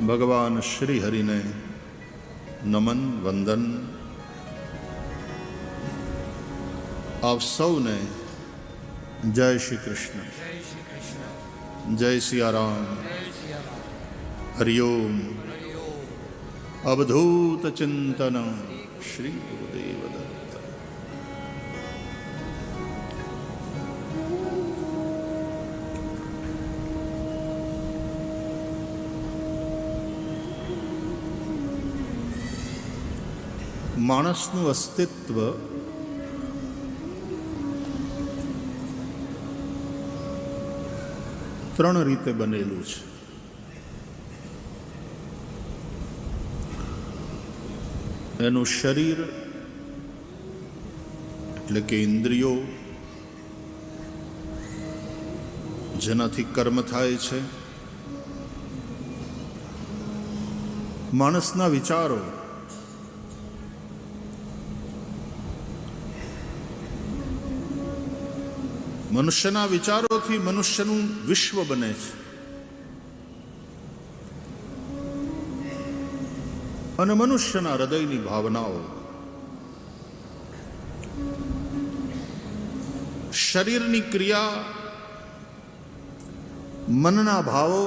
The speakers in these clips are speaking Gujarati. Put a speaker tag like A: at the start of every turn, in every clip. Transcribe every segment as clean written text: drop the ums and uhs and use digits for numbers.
A: ભગવાન શ્રી હરિને નમન વંદન. આપ સૌને જય શ્રી કૃષ્ણ, જય સિયારામ, હરિઓમ. અવધૂત ચિંતન શ્રી ગુરુદેવ દત્ત. માણસનું અસ્તિત્વ ત્રણ રીતે બનેલું છે. એનું શરીર એટલે કે ઇન્દ્રિયો, જેનાથી કર્મ થાય છે. માણસના વિચારો, મનુષ્યના વિચારોથી મનુષ્યનું વિશ્વ બને છે. અને મનુષ્યના હૃદયની ભાવનાઓ, શરીરની ક્રિયા, મનના ભાવો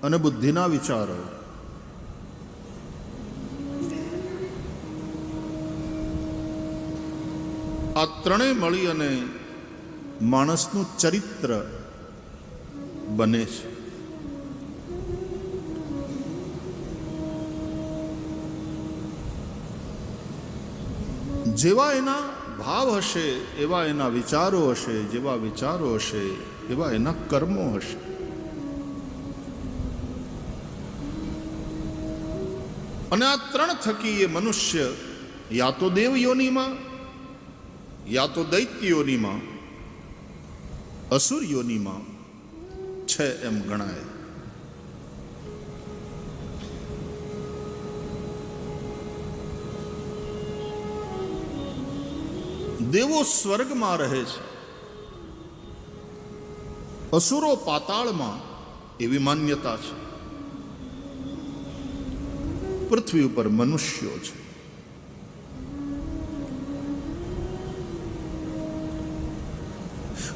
A: અને બુદ્ધિના વિચારો. આ ત્રણેય મળી અને માણસનું ચરિત્ર બને છે. જેવા એના ભાવ હશે એવા એના વિચારો હશે, જેવા વિચારો હશે એવા એના કર્મો હશે. અને આ ત્રણ થકી એ મનુષ્ય યા તો દેવ યોનિમાં, યા તો દૈત્ય યોનિમાં, અસુર યોનિમાં છે એમ ગણાય. દેવો સ્વર્ગમાં રહે છે, અસુરો પાતાળમાં, એવી માન્યતા છે. પૃથ્વી ઉપર મનુષ્યો છે.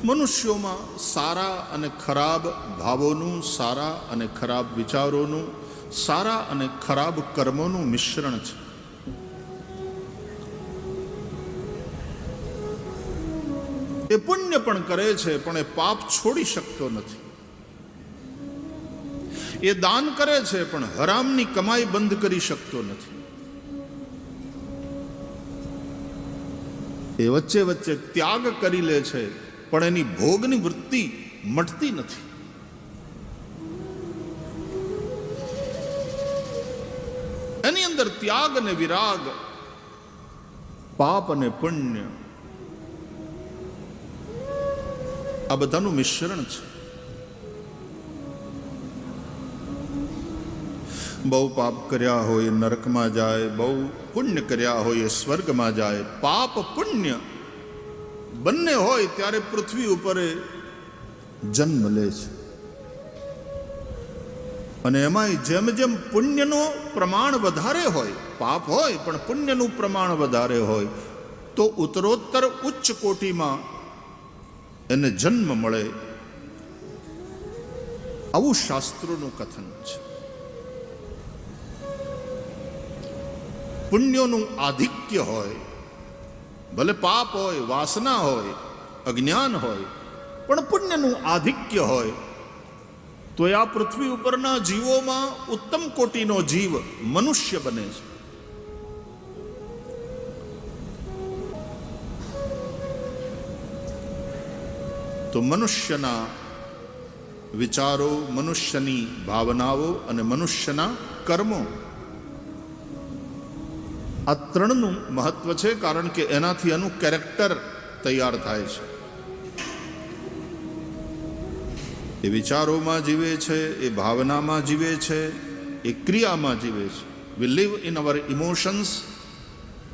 A: મનુષ્યોમાં સારા અને ખરાબ ભાવોનું, સારા અને ખરાબ વિચારોનું, સારા અને ખરાબ કર્મોનું મિશ્રણ છે. એ પુણ્ય પણ કરે છે પણ એ પાપ છોડી શકતો નથી. એ દાન કરે છે પણ હરામની કમાઈ બંધ કરી શકતો નથી. એ વચ્ચે વચ્ચે ત્યાગ કરી લે છે પણ એની ભોગની વૃત્તિ મટતી નથી. એની અંદર ત્યાગ અને વિરાગ, પાપ અને પુણ્ય, આ બધાનું મિશ્રણ છે. બહુ પાપ કર્યા હોય નરકમાં જાય, બહુ પુણ્ય કર્યા હોય સ્વર્ગમાં જાય. પાપ પુણ્ય બંને હોય ત્યારે પૃથ્વી ઉપર જન્મ લે છે. અને એમાંય જેમ જેમ પુણ્યનું પ્રમાણ વધારે હોય, પાપ હોય પણ પુણ્યનું પ્રમાણ વધારે હોય તો ઉત્તરોત્તર ઉચ્ચ કોટીમાં એને જન્મ મળે, આવું શાસ્ત્રોનું કથન છે. પુણ્યોનું આધિક્ય હોય, ભલે પાપ હોય, વાસના હોય, અજ્ઞાન હોય, પણ પુણ્યનું આધિક્ય હોય તો આ પૃથ્વી ઉપરના જીવોમાં ઉત્તમ કોટીનો જીવ મનુષ્ય બને છે. તો મનુષ્યના વિચારો, મનુષ્યની ભાવનાઓ અને મનુષ્યના કર્મો, આ ત્રણનું મહત્વ છે. કારણ કે એનાથી એનું કેરેક્ટર તૈયાર થાય છે. એ વિચારોમાં જીવે છે, એ ભાવનામાં જીવે છે, એ ક્રિયામાં જીવે છે. We live in our emotions,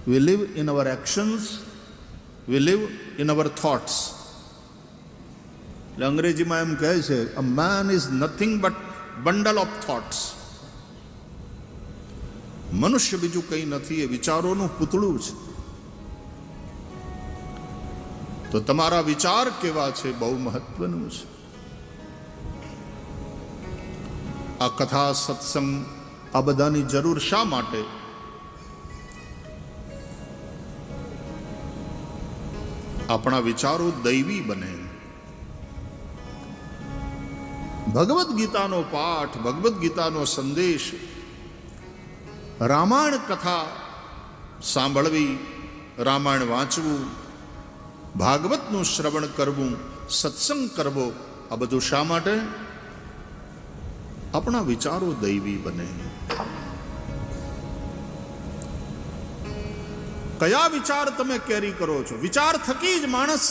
A: we live in our actions, we live in our thoughts. એટલે અંગ્રેજીમાં એમ કહે છે, a man is nothing but bundle of thoughts. મનુષ્ય બીજું કંઈ નથી, એ વિચારોનું પૂતળું છે. તો તમારા વિચાર કેવા છે બહુ મહત્વનું છે. આ કથા સત્સંગ આ બધાની જરૂર શા માટે? આપણા વિચારો દૈવી બને. ભગવદ્ ગીતાનો પાઠ, ભગવદ્ ગીતાનો સંદેશ, રામાયણ કથા સાંભળવી, રામાયણ વાંચવું, ભાગવતનું શ્રવણ કરવું, સત્સંગ કરવો, આ બધું શા માટે? આપણા વિચારો દૈવી બને. કયા વિચાર તમે કેરી કરો છો? વિચાર થકી જ માણસ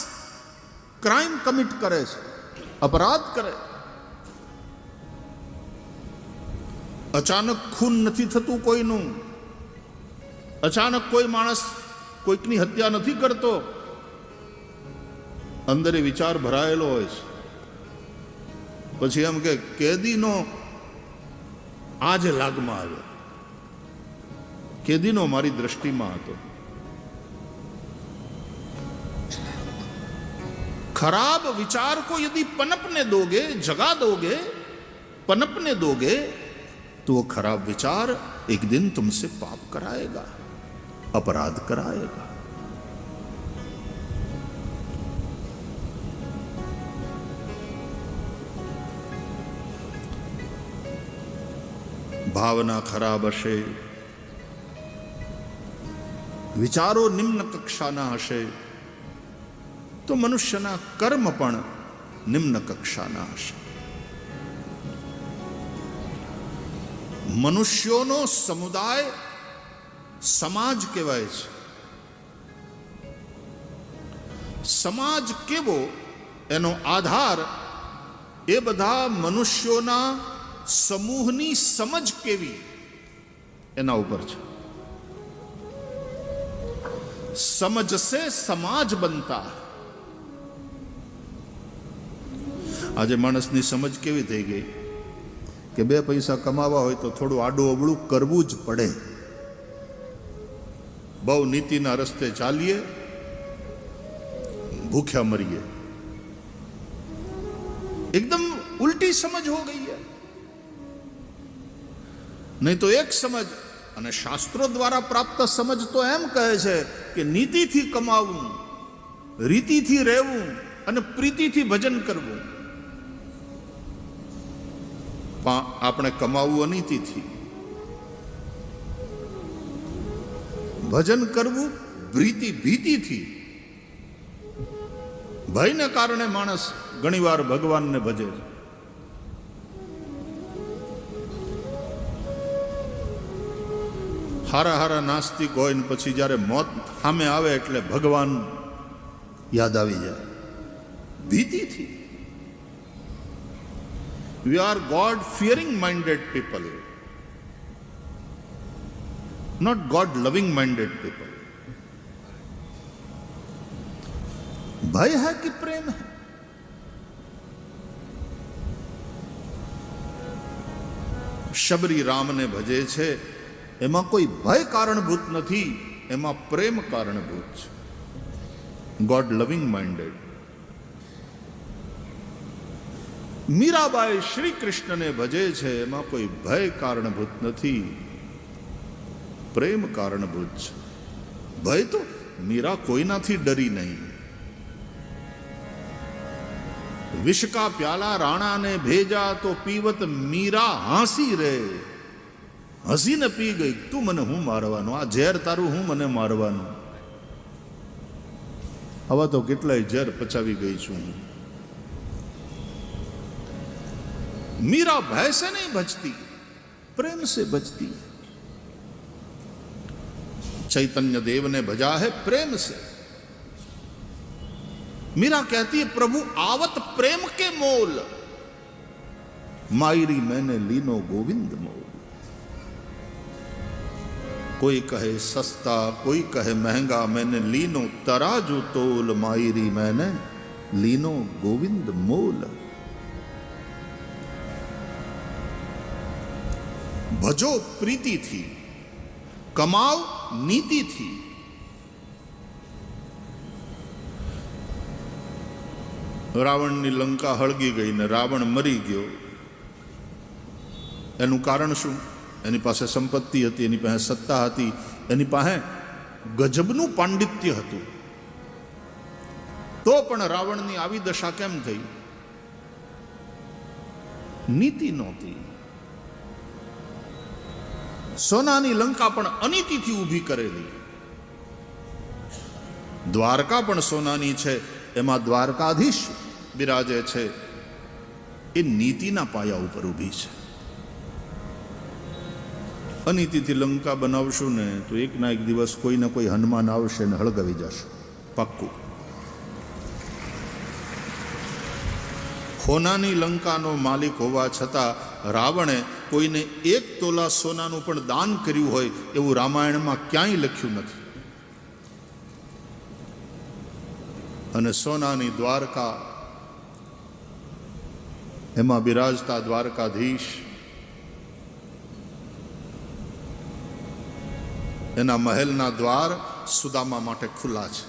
A: ક્રાઇમ કમિટ કરે છે, અપરાધ કરે. અચાનક ખૂન નથી થતું કોઈનું, અચાનક કોઈ માણસ કોઈકની હત્યા નથી કરતો. અંદર એ વિચાર ભરાયેલો હોય છે. પછી એમ કે કેદીનો આજે લાગમાં આવ્યો, કેદીનો મારી દ્રષ્ટિમાં હતો. खराब विचार को यदि पनपने दोगे, जगा दोगे, पनपने दोगे, तो वो खराब विचार एक दिन तुमसे पाप कराएगा, अपराध कराएगा. भावना खराब हशे, विचारो निम्न कक्षाना हशे, तो मनुष्यना कर्म पण निम्न कक्षाना हशे. मनुष्योनो समुदाय समाज कहेवाय छे. समाज केवो एनो आधार ए बधा मनुष्योना समूहनी समज केवी एना उपर छे. समझ से समाज बनता. આજે માણસની સમજ કેવી થઈ ગઈ કે બે પૈસા કમાવા હોય તો થોડું આડું અબળું કરવું જ પડે. બહુ નીતિના રસ્તે ચાલીએ, ભૂખ્યા મરીએ. એકદમ ઉલટી સમજ હો ગઈ है. નહીં તો એક સમજ, અને શાસ્ત્રો દ્વારા પ્રાપ્ત સમજ તો એમ કહે છે કે નીતિથી કમાવું, રીતિથી રહેવું અને પ્રીતિથી ભજન કરવું. આપણે કમાવું અનીતિથી, ભજન કરવું ભીતિથી. ભયને કારણે માણસ ઘણીવાર ભગવાનને ભજે છે. હારા હારા નાસ્તિક હોય ને પછી જ્યારે મોત સામે આવે એટલે ભગવાન યાદ આવી જાય, ભીતિથી. We are God-fearing minded people, not God-loving minded people. भय है कि प्रेम है? शबरी राम ने भजे छे एमा कोई भय कारणभूत नहीं, एमा प्रेम कारणभूत छे. God-loving minded. મીરાબાઈ શ્રી કૃષ્ણને ભજે છે, એમાં કોઈ ભય કારણભૂત નથી, પ્રેમ કારણભૂત છે. ભય તો મીરા કોઈનાથી ડરી નહીં. વિષ કા પ્યાલા રાણા ને ભેજા તો પીવત મીરા હાંસી રે. હસીને પી ગઈ, તું મને હું મારવાનું, આ ઝેર તારું હું મને મારવાનું. આવા તો કેટલાય ઝેર પચાવી ગઈ છું. मीरा भय से नहीं बचती, प्रेम से बचती. चैतन्य देव ने भजा है प्रेम से. मीरा कहती है प्रभु आवत प्रेम के मोल, मायरी मैंने लीनो गोविंद मोल. कोई कहे सस्ता, कोई कहे महंगा, मैंने लीनो तराजू तोल, मायरी मैंने लीनो गोविंद मोल. भजो प्रीति थी, કમાવ નીતિથી. રાવણની લંકા હળગી ગઈ ને રાવણ મરી ગયો. એનું કારણ શું? એની પાસે સંપત્તિ હતી, એની પાસે સત્તા હતી, એની પાસે ગજબનું પાંડિત્ય હતું. તો પણ રાવણની આવી દશા કેમ થઈ? નીતિ નહોતી. સોનાની લંકા પણ અનીતિથી ઊભી કરેલી. દ્વારકા પણ સોનાની છે, એમાં દ્વારકાધીશ બિરાજે છે, એ નીતિના પાયા ઉપર ઊભી છે. અનીતિથી લંકા બનાવશું ને તો એક ના એક દિવસ કોઈ ને કોઈ હનુમાન આવશે ને હળગાવી જશે, પાક્કું. સોનાની લંકાનો માલિક હોવા છતાં રાવણે કોઈને 1 તોલા સોનાનું પણ દાન કર્યું હોય એવું રામાયણમાં ક્યાંય લખ્યું નથી. અને સોનાની દ્વારકા, એમાં બિરાજતા દ્વારકાધીશ, એના મહેલના દ્વાર સુદામા માટે ખુલ્લા છે.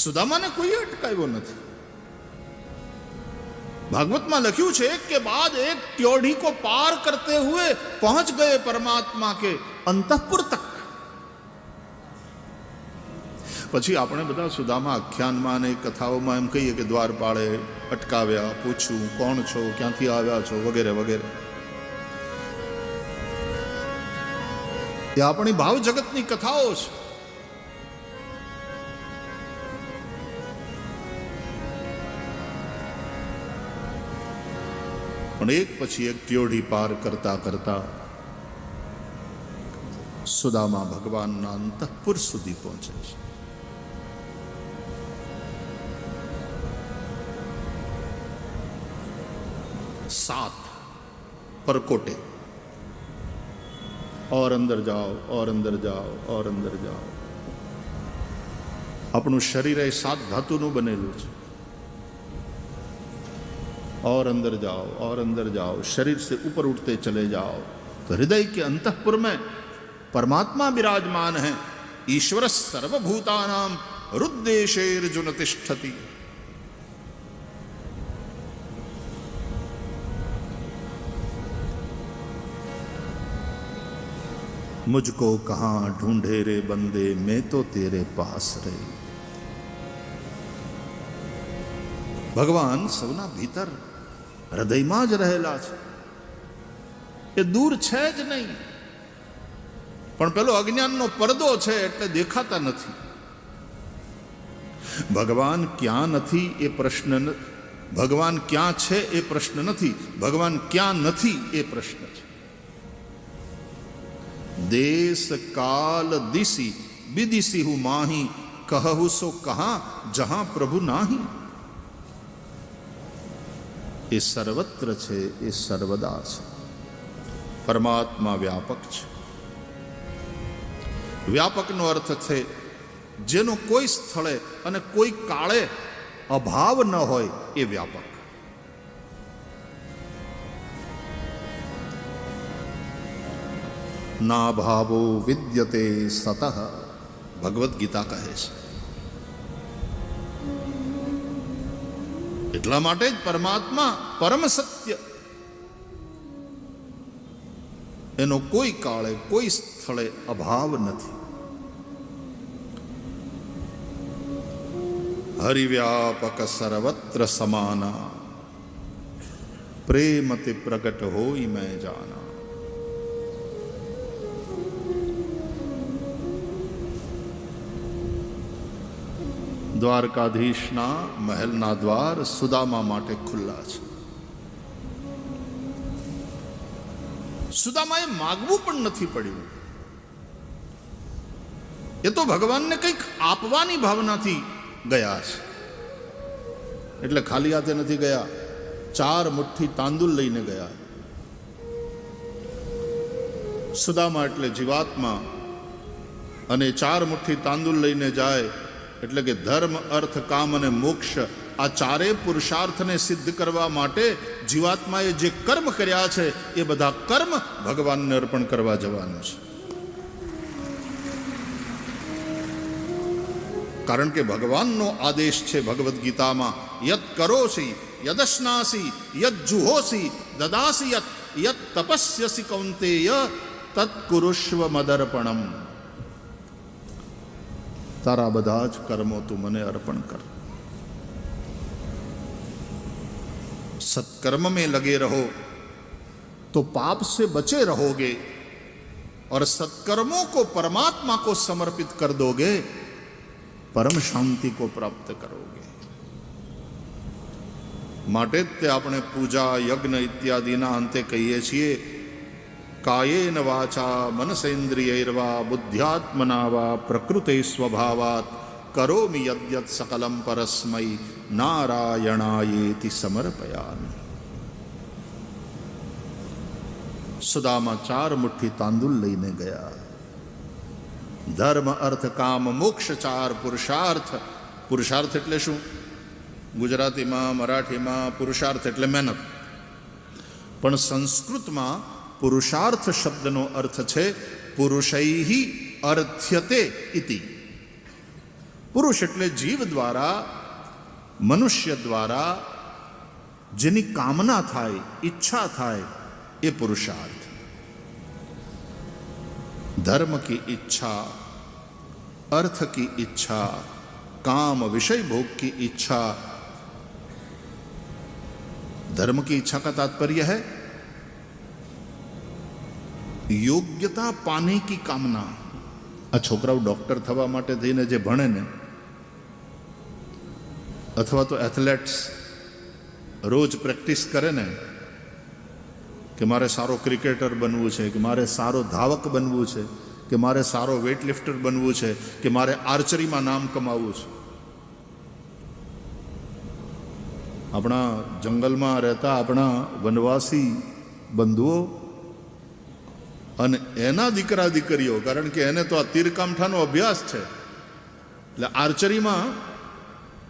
A: સુદામાને કોઈ અટકાવ્યો નથી. भागवत में लख्यू है के बाद एक ट्योढ़ी को पार करते हुए पहुंच गए परमात्मा के अंतःपुर तक. પછી આપણે બધા સુદામા આખ્યાનમાં અને કથાઓમાં એમ કહીએ કે દ્વારપાળે અટકાવ્યા, પૂછ્યું કોણ છો, ક્યાંથી આવ્યા છો, વગેરે વગેરે. એ આપણી ભાવ જગતની કથાઓ છે. પણ એક પછી એક ટ્યોઢી પાર કરતા કરતા સુદામા ભગવાનના અંતઃપુર સુધી પહોંચે છે. सात परकोटे और अंदर जाओ और अंदर जाओ और अंदर जाओ. આપણું શરીર એ 7 ધાતુનું બનેલું છે. और अंदर जाओ और अंदर जाओ, शरीर से ऊपर उठते चले जाओ तो हृदय के अंतःपुर में परमात्मा विराजमान है. ईश्वर सर्वभूतानां हृद्देशेर्जुन तिष्ठति. मुझको कहाँ ढूंढे रे बंदे, मैं तो तेरे पास रे. ભગવાન સૌના ભીતર હૃદયમાં જ રહેલા છે. એ દૂર છે જ નહીં, પણ પેલો અજ્ઞાનનો પડદો છે એટલે દેખાતા નથી. ભગવાન ક્યાં નથી એ પ્રશ્ન, ભગવાન ક્યાં છે એ પ્રશ્ન નથી, ભગવાન ક્યાં નથી એ પ્રશ્ન છે. देश काल दिसी विदिसी हूं माही, कहु सो कहां जहां प्रभु नाही. એ સર્વત્ર છે, એ સર્વદા છે. પરમાત્મા વ્યાપક છે. વ્યાપકનો અર્થ છે જેનો કોઈ સ્થળે અને કોઈ કાળે અભાવ ન હોય એ વ્યાપક. ના ભાવો વિદ્યતે સતઃ, ભગવદ્ ગીતા કહે છે. એટલા માટે જ પરમાત્મા પરમ સત્ય, એનો કોઈ કાળે કોઈ સ્થળે અભાવ નથી. હરિવ્યાપક સર્વત્ર સમાના, પ્રેમથી પ્રગટ હોઈ મેં જાના. દ્વારકાધીશના મહેલના દ્વાર સુદામા માટે ખુલ્લા છે. સુદામાએ માગવું પણ નથી પડ્યું. એ તો ભગવાનને કંઈક આપવાની ભાવનાથી ગયા છે. એટલે ખાલી હાથે નથી ગયા, 4 મુઠ્ઠી તાંદુલ લઈને ગયા. સુદામા એટલે જીવાત્મા, અને 4 મુઠ્ઠી તાંદુલ લઈને જાય એટલે કે ધર્મ, અર્થ, કામ અને મોક્ષ આ ચારે પુરુષાર્થને સિદ્ધ કરવા માટે જીવાત્માએ જે કર્મ કર્યા છે એ બધા કર્મ ભગવાનને અર્પણ કરવા જવાનું છે. કારણ કે ભગવાનનો આદેશ છે ભગવદ્ ગીતામાં, યત કરોસી યદશ્નાસી યદ જુહોસી દદાસી યત તપસ્યસી કૌંતેય તત્ કુરુષ્વ મદર્પણમ. તારા બધા જ કર્મો તું મને અર્પણ કર. सत्कर्म में लगे रहो तो पाप से बचे रहोगे और सत्कर्मों को परमात्मा को समर्पित कर दोगे, परम शांति को प्राप्त करोगे. માટે તે આપણે પૂજા યજ્ઞ ઇત્યાદિના અંતે કહીએ છીએ, કાયેન વાચા મનસેન્દ્રિયૈર્વા બુદ્ધ્યાત્મના વા પ્રકૃતે સ્વભાવાત કરોમિ યદ્યત સકલમ પરસ્મૈ નારાયણાયેતિ સમર્પયામિ. સુદામા 4 મુઠ્ઠી તાંદુલ લઈને ગયા. ધર્મ અર્થ કામ મોક્ષ 4 પુરુષાર્થ. પુરુષાર્થ એટલે શું? ગુજરાતીમાં મરાઠીમાં પુરુષાર્થ એટલે મહેનત, પણ સંસ્કૃતમાં પુરુષાર્થ શબ્દનો અર્થ છે પુરુષૈહિ અર્થ્યતે ઇતિ. પુરુષ એટલે જીવ દ્વારા, મનુષ્ય દ્વારા જેની કામના થાય, ઈચ્છા થાય એ પુરુષાર્થ. धर्म की इच्छा, अर्थ की इच्छा, काम विषय भोग की इच्छा. धर्म की इच्छा का तात्पर्य है योग्यता पाने की कामना. आ छोकराओ डॉक्टर थवा माटे थईने जे भणे ने अथवा तो एथलेट्स रोज प्रेक्टिस करे ने कि मारे सारो क्रिकेटर बनवू छे, कि मारे सारो धावक बनवू छे, कि मारे सारो वेटलिफ्टर बनवू छे, कि मारे आर्चरी में नाम कमावू छे. अपना जंगल में रहता अपना वनवासी बंधुओ अने एना दीकरा दीकरीओ, कारण के एने तो आ तीरकामठानो अभ्यास छे એટલે આર્ચરીમાં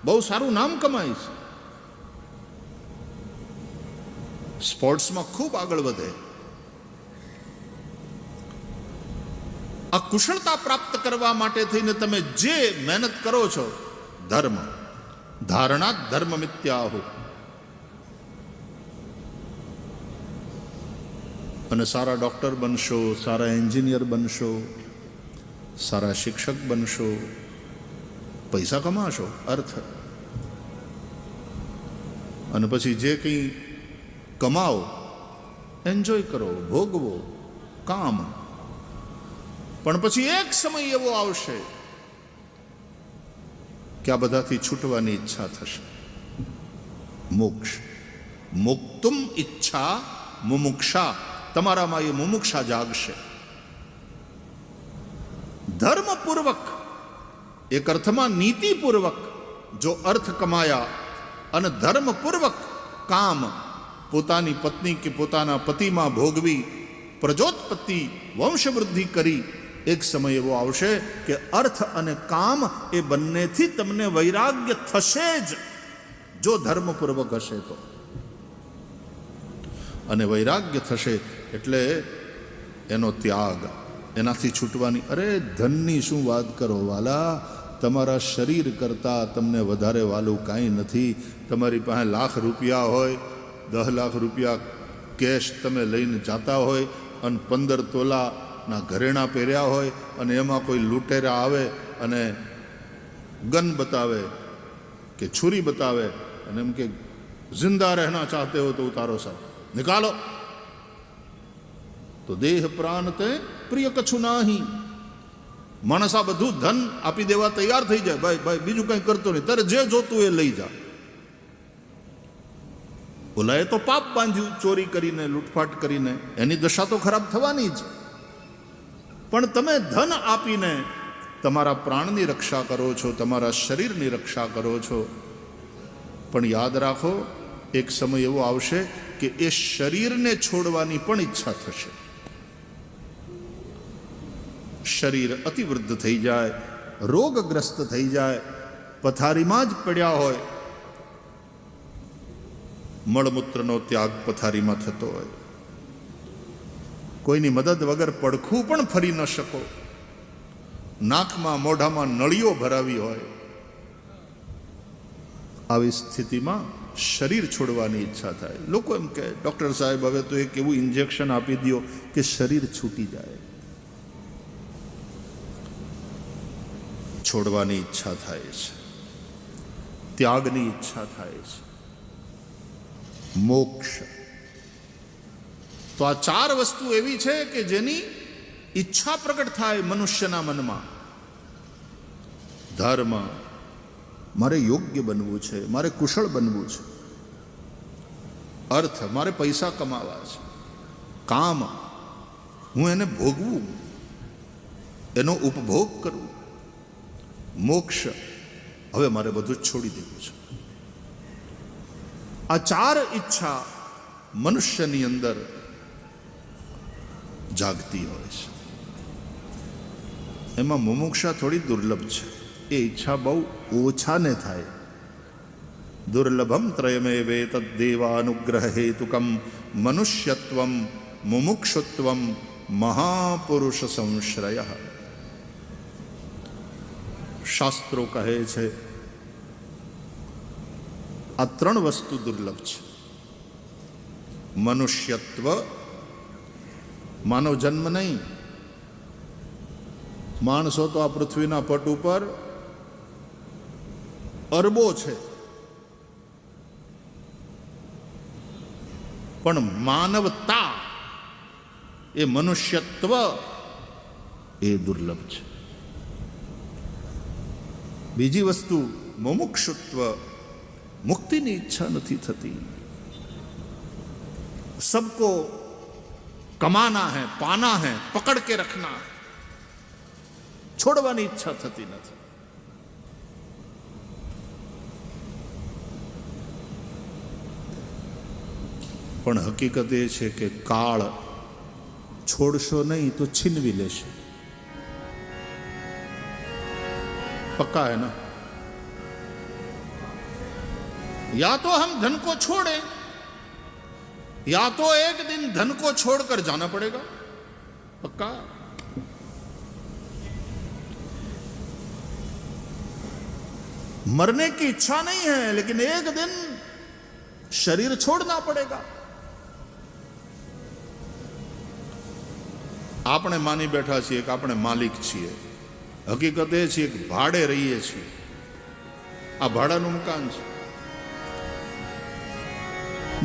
A: બહુ સારું નામ કમાય છે, સ્પોર્ટ્સમાં ખૂબ આગળ વધે. આ કુશળતા પ્રાપ્ત કરવા માટે થઈને તમે જે મહેનત કરો છો, ધર્મ ધારણાત ધર્મ મિત્યાહુ. અને સારા ડોક્ટર બનશો, સારા એન્જિનિયર બનશો, સારા શિક્ષક બનશો, પૈસા કમાશો, અર્થ. અને પછી જે કંઈ કમાઓ એન્જોય કરો, ભોગવો, કામ. પણ પછી એક સમય એવો આવશે કે આ બધાથી છૂટવાની ઈચ્છા થશે. મોક્ષ, મુક્તુમ ઈચ્છા મુમુક્ષા. તમારામાં એ મુમુક્ષા જાગશે. ધર્મપૂર્વક, એક અર્થમાં નીતિપૂર્વક જો અર્થ કમાયા અને ધર્મપૂર્વક કામ પોતાની પત્ની કે પોતાના પતિમાં ભોગવી પ્રજોત્પત્તિ વંશવૃદ્ધિ કરી, એક સમય એવો આવશે કે અર્થ અને કામ એ બંનેથી તમને વૈરાગ્ય થશે જ, જો ધર્મપૂર્વક હશે તો. અને વૈરાગ્ય થશે એટલે એનો ત્યાગ, એનાથી છૂટવાની. અરે ધનની શું વાત કરો વાલા, તમારા શરીર કરતાં તમને વધારે વાલું કાંઈ નથી. તમારી પાસે લાખ રૂપિયા હોય, 10 લાખ રૂપિયા કેશ તમે લઈને જતા હોય અને 15 તોલાના ઘરેણાં પહેર્યા હોય અને એમાં કોઈ લૂંટેરા આવે અને ગન બતાવે કે છુરી બતાવે અને એમ કે જિંદા રહેના ચાહતે હો તો ઉતારો સાહેબ, નિકાલો. તો દેહ પ્રાણ તે પ્રિય કછું નાહી. માણસ આ બધું ધન આપી દેવા તૈયાર થઈ જાય, ભાઈ ભાઈ બીજું કંઈ કરતો નહીં, તારે જે જોતું એ લઈ જા. ઓલાએ તો પાપ બાંધ્યું, ચોરી કરીને, લૂંટફાટ કરીને, એની દશા તો ખરાબ થવાની જ. પણ તમે ધન આપીને તમારા પ્રાણની રક્ષા કરો છો, તમારા શરીરની રક્ષા કરો છો. પણ યાદ રાખો, એક સમય એવો આવશે કે એ શરીરને છોડવાની પણ ઈચ્છા થશે. શરીર અતિવૃદ્ધ થઈ જાય, રોગગ્રસ્ત થઈ જાય, પથારીમાં જ પડ્યા હોય મળમૂત્રનો ત્યાગ પથારીમાં થતો હોય, કોઈની મદદ વગર પડખું પણ ફરી ન શકો, નાકમાં મોઢામાં નળીઓ ભરાવી હોય, આવી સ્થિતિમાં શરીર છોડવાની ઈચ્છા થાય. લોકો એમ કહે, ડૉક્ટર સાહેબ હવે તો એક એવું ઇન્જેક્શન આપી દો કે શરીર છૂટી જાય. છોડવાની ઈચ્છા થાય છે, ત્યાગની ઈચ્છા થાય છે, મોક્ષ. તો આ ચાર વસ્તુ એવી છે કે જેની ઈચ્છા પ્રગટ થાય મનુષ્યના મનમાં. ધર્મ, મારે યોગ્ય બનવું છે, મારે કુશળ બનવું છે. અર્થ, મારે પૈસા કમાવા છે. કામ, હું એને ભોગવું, એનો ઉપભોગ કરવું. મોક્ષ, હવે મારે બધું જ છોડી દેવું છે. આ ચાર ઈચ્છા મનુષ્યની અંદર જાગતી હોય છે. એમાં મુમુક્ષા થોડી દુર્લભ છે. એ ઈચ્છા બહુ ઓછાને થાય. દુર્લભમ ત્રયમેવે તદ્દેવાનુગ્રહ હેતુકમ મનુષ્યત્વમ મુમુક્ષુત્વમ મહાપુરુષ સંશ્રય. શાસ્ત્રો કહે છે આ ત્રણ વસ્તુ દુર્લભ છે. મનુષ્યત્વ, માનવ જન્મ નહીં. માણસો તો આ પૃથ્વીના પટ ઉપર અરબો છે, પણ માનવતા, એ મનુષ્યત્વ, એ દુર્લભ છે. બીજી વસ્તુ મુમુક્ષુત્વ, મુક્તિની ઈચ્છા નથી થતી. सबको कमाना है, पाना है, पकड़ के रखना है, છોડવાની ઈચ્છા થતી નથી. પણ હકીકત એ છે કે કાળ છોડશો નહીં તો છીનવી લેશે. पक्का है ना? या तो हम धन को छोड़े, या तो एक दिन धन को छोड़कर जाना पड़ेगा. पक्का? मरने की इच्छा नहीं है, लेकिन एक दिन शरीर छोड़ना पड़ेगा. આપણે માની બેઠા છીએ કે આપણે માલિક છીએ. હકીકત એ છે કે ભાડે રહીએ છીએ. આ ભાડાનું મકાન છે.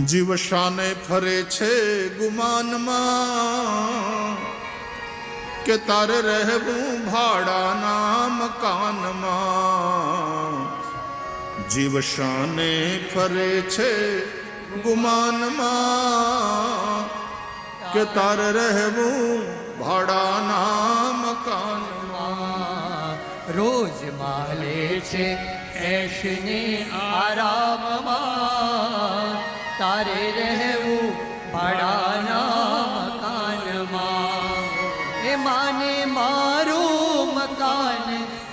A: જીવ શાને ફરે છે ગુમાનમાં, કે તારે રહેવું ભાડાના મકાનમાં. જીવ શાને ફરે છે ગુમાનમાં, કે તારે રહેવું ભાડાના મકાનમાં.
B: રોજ માલે છે એશને આરામમાં, તારે રહેવું ભાડાના મકાનમાં. એ માને મારું મકાન,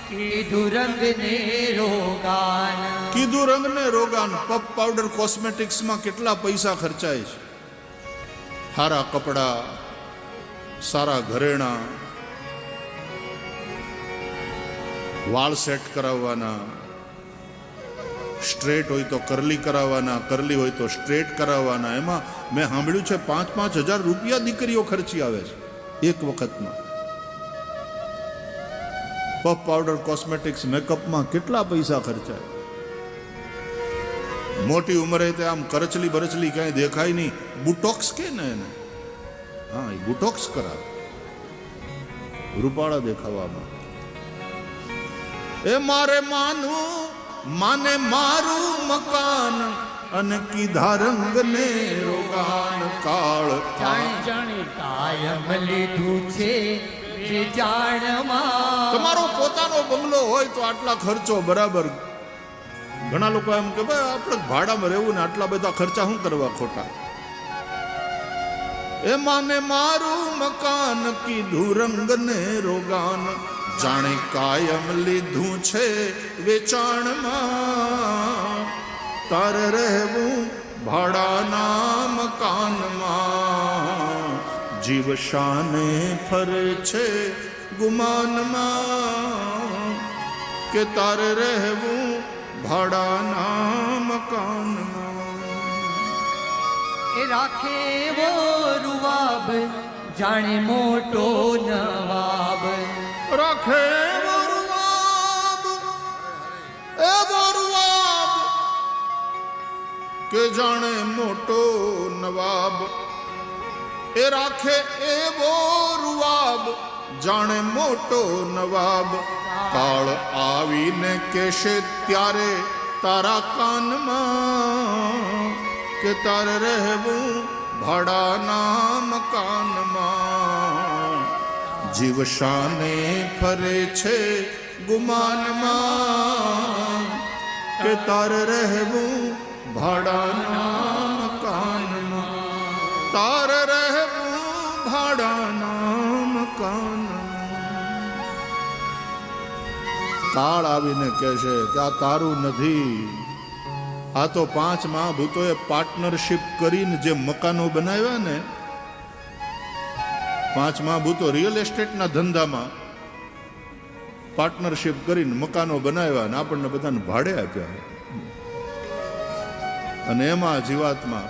B: કીધું રંગને રોગાન.
A: કીધું રંગને રોગાન. પપ પાવડર કોસ્મેટિક્સમાં કેટલા પૈસા ખર્ચાય છે. સારા કપડા, સારા ઘરેણા, વાળ સેટ કરાવવાના, સ્ટ્રેટ હોય તો કરલી કરાવવાના, કરલી હોય તો સ્ટ્રેટ કરાવવાના. એમાં મેં સાંભળ્યું છે 5,000 રૂપિયા દીકરીઓ ખર્ચી આવે છે એક વખતમાં. પફ પાવડર કોસ્મેટિક્સ મેકઅપમાં કેટલા પૈસા ખર્ચાય. મોટી ઉંમરે તે આમ કરચલી બરચલી ક્યાંય દેખાય નહીં. બુટોક્સ કે ને એને, હા, એ બુટોક્સ કરાવે રૂપાળા દેખાવામાં. એ મારે માને મારું મકાન, અને કીધા રંગને રોગાન. કાળ
B: જાણી કાયમ લીધું છે જાણમાં.
A: તમારો પોતાનો બંગલો હોય તો આટલા ખર્ચો બરાબર. ઘણા લોકો એમ કે ભાઈ આપણે ભાડામાં રહેવું ને આટલા બધા ખર્ચા શું કરવા ખોટા. એ માને મારું મકાન, કીધું રંગને રોગાન. જાણે કાયમ લીધું છે વેચાણમાં, તારે રહેવું ભાડાના મકાનમાં જીવ શાને ફરે છે ગુમાનમાં કે તારે રહેવું ભાડાના મકાનમાં.
B: એ રાખે એવો રૂવાબ જાણે મોટો નવાબ.
A: રાખે એવો રૂવાબ કે જાણે મોટો નવાબ. એ રાખે એવો રૂવાબ જાણે મોટો નવાબ. કાળ આવીને કહેશે ત્યારે તારા કાનમાં કે તારે રહેવું ભાડાના મકાનમાં. જીવ શાને ફરે છે ગુમાનમાં કે તારે રહેવું ભાડાના મકાનમાં. તારે રહેવું ભાડાના મકાનમાં. કાળ આવીને કહેશે કે આ તારું નથી. આ તો 5 મહાભૂતોએ પાર્ટનરશિપ કરીને જે મકાનો બનાવ્યા ને, 5 મહાભૂતો રિયલ એસ્ટેટના ધંધામાં પાર્ટનરશિપ કરીને મકાનો બનાવ્યા અને આપણને બધાને ભાડે આપ્યા. અને એમાં જીવાત્મા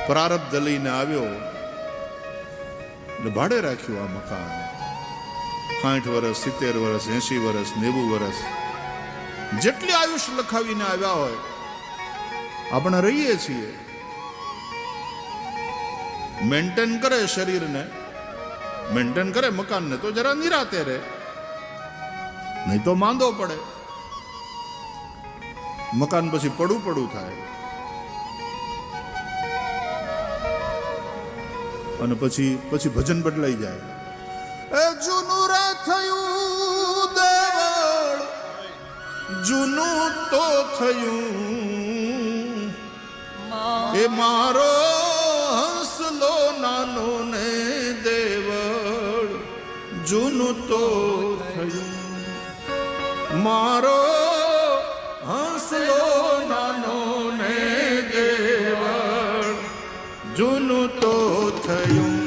A: પ્રારબ્ધ લઈને આવ્યો એટલે ભાડે રાખ્યું આ મકાન. 60 વર્ષ, 70 વર્ષ, 80 વર્ષ, 90 વર્ષ, જેટલી આયુષ્ય લખાવીને આવ્યા હોય આપણે રહીએ છીએ. મેન્ટેન કરે શરીરને, મેન્ટેન કરે મકાનને તો જરા નિરાતે રહે, નહીં તો માંદો પડે. મકાન પછી પડું થાય અને પછી ભજન બદલાઈ જાય. એ જૂનું રે થયું દેવળ, જૂનું તો થયું. એ મારો હંસલો નાનો ને દેવળ, જૂનું તો થયું. મારો હંસલો નાનો ને દેવળ, જૂનું તો થયું.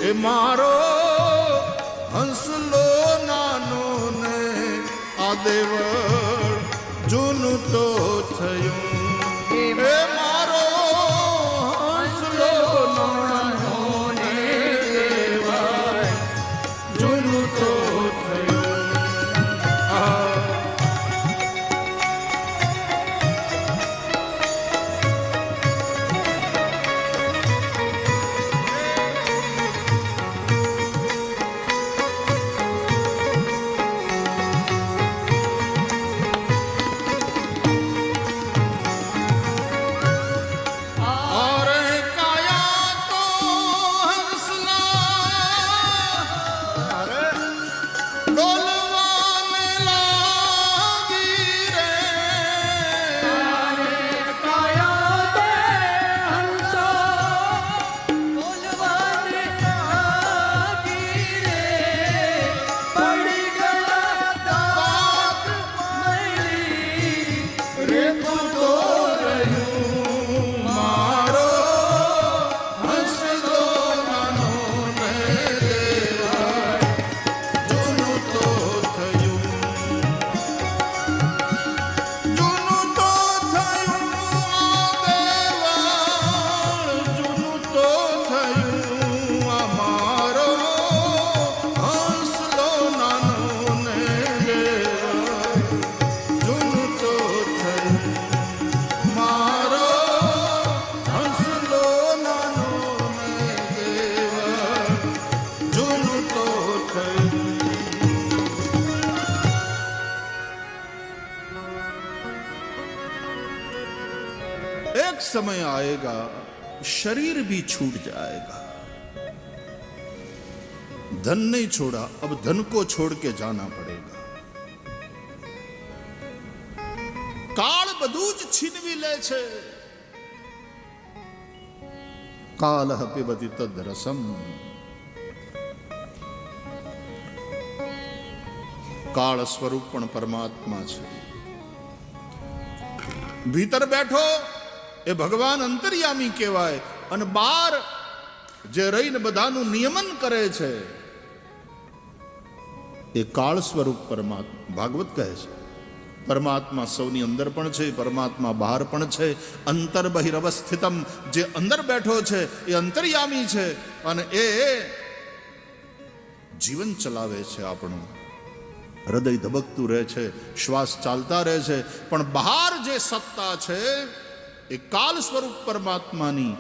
A: એ મારો હંસલો નાનો ને આ દેવળ, જૂનું તો થયું. એ મારો હંસલો નાનો ને દેવળ, જૂનું તો થયું. समय आएगा शरीर भी छूट जाएगा. धन नहीं छोड़ा, अब धन को छोड़ के जाना पड़ेगा. काल બધું જ છીનવી લે છે. કાલઃ પિબતિ તદ્ રસમ. કાળ સ્વરૂપ પણ પરમાત્મા છે. ભીતર બેઠો એ ભગવાન અંતર્યામી કહેવાય, અને બહાર જે રહીને બધાનું નિયમન કરે છે એ કાળ સ્વરૂપ પરમાત્મા. ભાગવત કહે છે પરમાત્મા સૌની અંદર પણ છે, પરમાત્મા બહાર પણ છે. અંતર બહિરવસ્થિતમ, જે અંદર બેઠો છે એ અંતર્યામી છે, અને એ જીવન ચલાવે છે આપણું. હૃદય ધબકતું રહે છે, શ્વાસ ચાલતા રહે છે, પણ બહાર જે સત્તા છે એ કાલ સ્વરૂપ પરમાત્માની